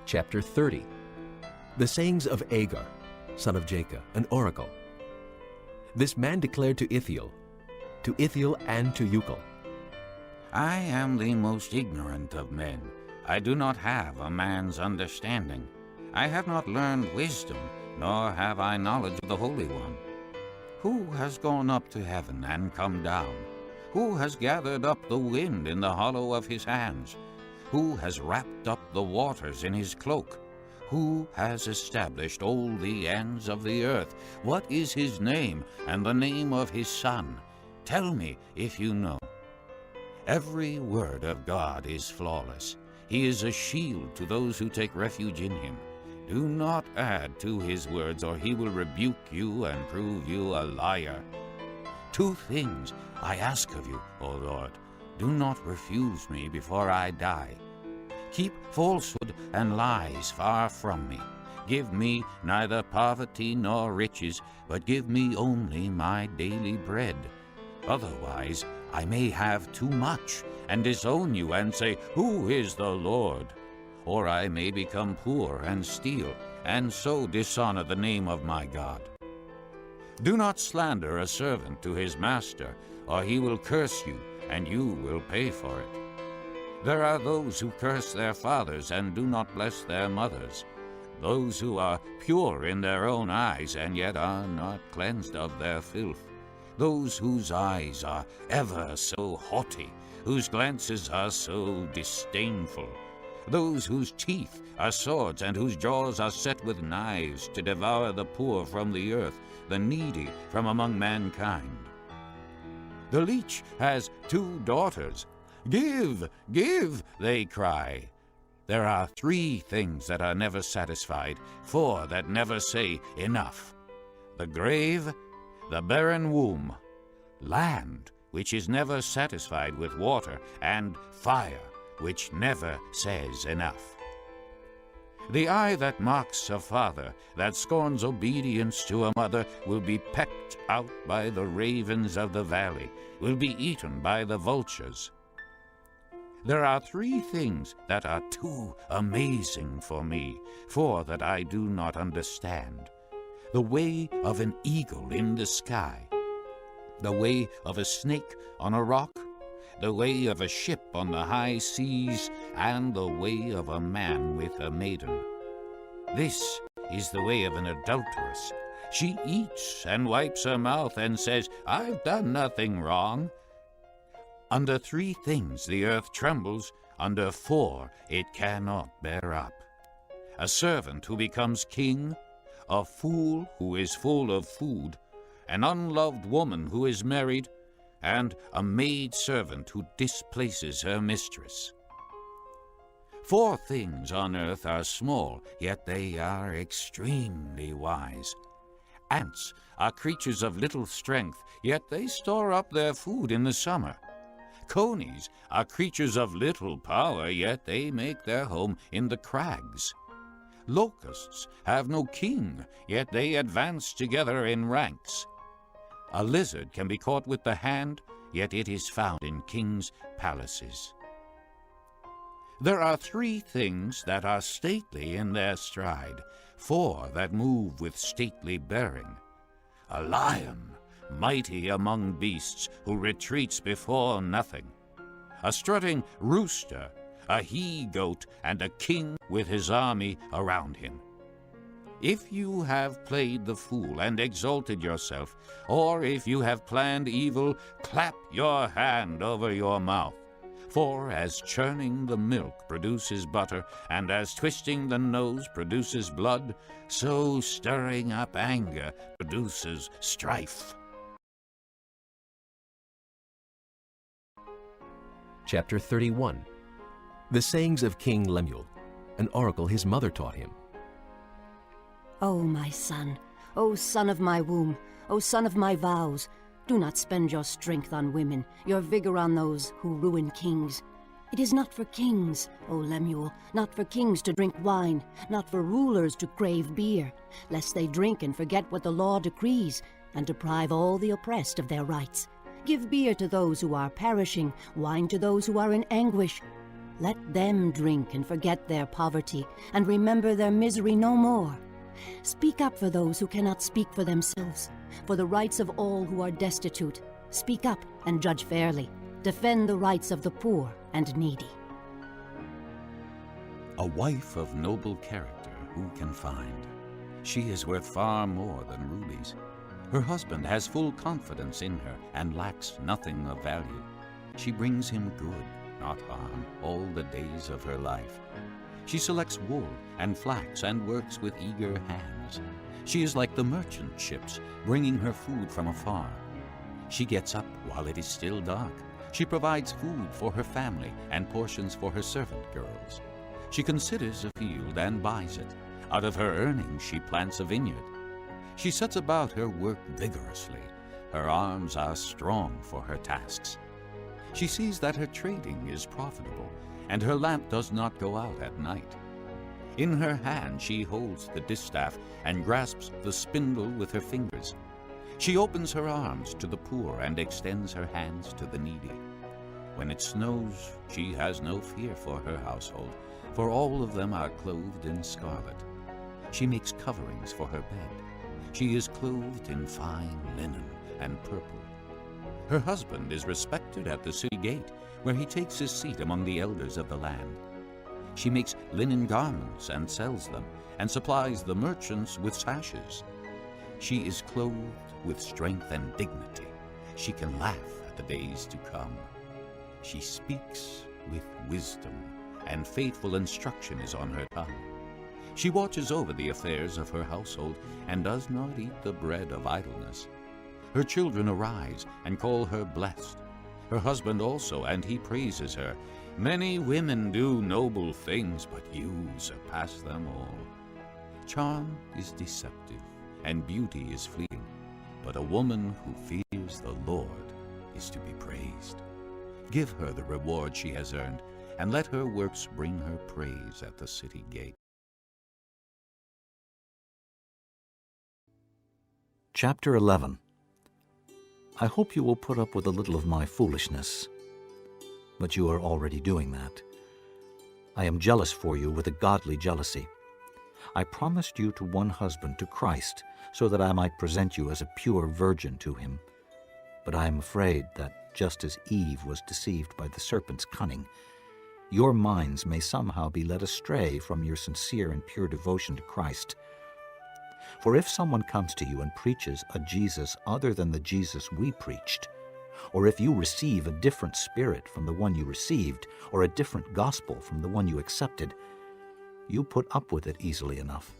Chapter 30. The sayings of Agar, son of Jacob, an oracle. This man declared to Ithiel and to Ucal, I am the most ignorant of men. I do not have a man's understanding. I have not learned wisdom, nor have I knowledge of the Holy One. Who has gone up to heaven and come down? Who has gathered up the wind in the hollow of his hands? Who has wrapped up the waters in his cloak? Who has established all the ends of the earth? What is his name and the name of his son? Tell me if you know. Every word of God is flawless. He is a shield to those who take refuge in him. Do not add to his words, or he will rebuke you and prove you a liar. 2 things I ask of you, O Lord. Do not refuse me before I die. Keep falsehood and lies far from me. Give me neither poverty nor riches, but give me only my daily bread. Otherwise I may have too much and disown you and say, Who is the Lord? Or I may become poor and steal, and so dishonor the name of my God. Do not slander a servant to his master, or he will curse you, and you will pay for it. There are those who curse their fathers and do not bless their mothers, those who are pure in their own eyes and yet are not cleansed of their filth, those whose eyes are ever so haughty, whose glances are so disdainful, those whose teeth are swords and whose jaws are set with knives to devour the poor from the earth, the needy from among mankind. The leech has 2 daughters. Give, give, they cry. There are 3 things that are never satisfied, 4 that never say enough. The grave, the barren womb, land, which is never satisfied with water, and fire, which never says enough. The eye that mocks a father, that scorns obedience to a mother, will be pecked out by the ravens of the valley, will be eaten by the vultures. There are 3 things that are too amazing for me, 4 that I do not understand. The way of an eagle in the sky, the way of a snake on a rock, the way of a ship on the high seas, and the way of a man with a maiden. This is the way of an adulteress. She eats and wipes her mouth and says, I've done nothing wrong. Under 3 things the earth trembles, under 4 it cannot bear up. A servant who becomes king, a fool who is full of food, an unloved woman who is married, and a maid-servant who displaces her mistress. 4 things on earth are small, yet they are extremely wise. Ants are creatures of little strength, yet they store up their food in the summer. Conies are creatures of little power, yet they make their home in the crags. Locusts have no king, yet they advance together in ranks. A lizard can be caught with the hand, yet it is found in kings' palaces. There are 3 things that are stately in their stride, 4 that move with stately bearing. A lion, mighty among beasts, who retreats before nothing. A strutting rooster, a he-goat, and a king with his army around him. If you have played the fool and exalted yourself, or if you have planned evil, clap your hand over your mouth. For as churning the milk produces butter, and as twisting the nose produces blood, so stirring up anger produces strife. Chapter 31. The sayings of King Lemuel, an oracle his mother taught him. O my son, O son of my womb, O son of my vows, do not spend your strength on women, your vigor on those who ruin kings. It is not for kings, O Lemuel, not for kings to drink wine, not for rulers to crave beer, lest they drink and forget what the law decrees, and deprive all the oppressed of their rights. Give beer to those who are perishing, wine to those who are in anguish. Let them drink and forget their poverty, and remember their misery no more. Speak up for those who cannot speak for themselves, for the rights of all who are destitute. Speak up and judge fairly. Defend the rights of the poor and needy. A wife of noble character who can find? She is worth far more than rubies. Her husband has full confidence in her and lacks nothing of value. She brings him good, not harm, all the days of her life. She selects wool and flax and works with eager hands. She is like the merchant ships, bringing her food from afar. She gets up while it is still dark. She provides food for her family and portions for her servant girls. She considers a field and buys it. Out of her earnings she plants a vineyard. She sets about her work vigorously. Her arms are strong for her tasks. She sees that her trading is profitable, and her lamp does not go out at night. In her hand she holds the distaff and grasps the spindle with her fingers. She opens her arms to the poor and extends her hands to the needy. When it snows, she has no fear for her household, for all of them are clothed in scarlet. She makes coverings for her bed. She is clothed in fine linen and purple. Her husband is respected at the city gate, where he takes his seat among the elders of the land. She makes linen garments and sells them, and supplies the merchants with sashes. She is clothed with strength and dignity. She can laugh at the days to come. She speaks with wisdom, and faithful instruction is on her tongue. She watches over the affairs of her household and does not eat the bread of idleness. Her children arise and call her blessed. Her husband also, and he praises her. Many women do noble things, but you surpass them all. Charm is deceptive, and beauty is fleeting, but a woman who fears the Lord is to be praised. Give her the reward she has earned, and let her works bring her praise at the city gate. Chapter 11. I hope you will put up with a little of my foolishness, but you are already doing that. I am jealous for you with a godly jealousy. I promised you to one husband, to Christ, so that I might present you as a pure virgin to him. But I am afraid that, just as Eve was deceived by the serpent's cunning, your minds may somehow be led astray from your sincere and pure devotion to Christ. For if someone comes to you and preaches a Jesus other than the Jesus we preached, or if you receive a different spirit from the one you received, or a different gospel from the one you accepted, you put up with it easily enough.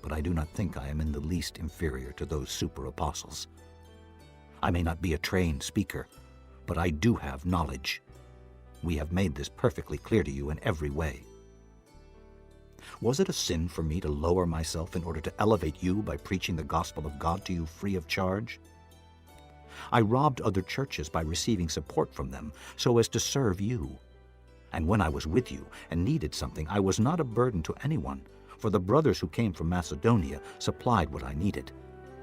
But I do not think I am in the least inferior to those super-apostles. I may not be a trained speaker, but I do have knowledge. We have made this perfectly clear to you in every way. Was it a sin for me to lower myself in order to elevate you by preaching the gospel of God to you free of charge? I robbed other churches by receiving support from them so as to serve you. And when I was with you and needed something, I was not a burden to anyone, for the brothers who came from Macedonia supplied what I needed.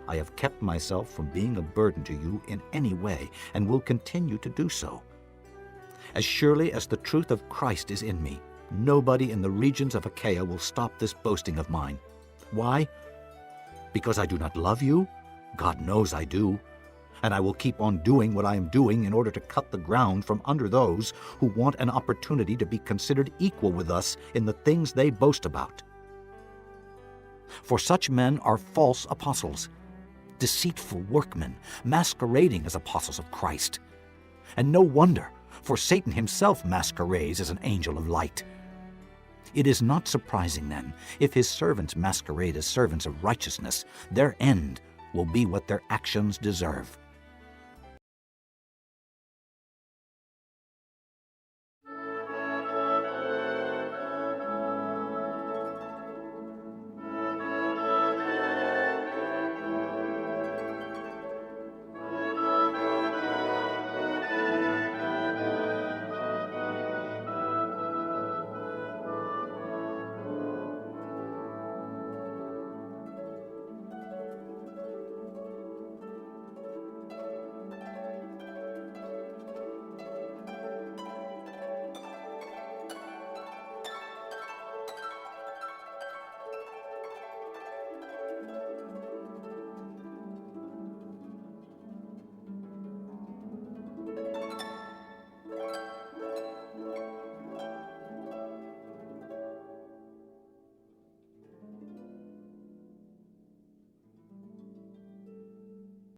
I have kept myself from being a burden to you in any way, and will continue to do so. As surely as the truth of Christ is in me, nobody in the regions of Achaia will stop this boasting of mine. Why? Because I do not love you? God knows I do. And I will keep on doing what I am doing in order to cut the ground from under those who want an opportunity to be considered equal with us in the things they boast about. For such men are false apostles, deceitful workmen, masquerading as apostles of Christ. And no wonder, for Satan himself masquerades as an angel of light. It is not surprising, then, if his servants masquerade as servants of righteousness. Their end will be what their actions deserve.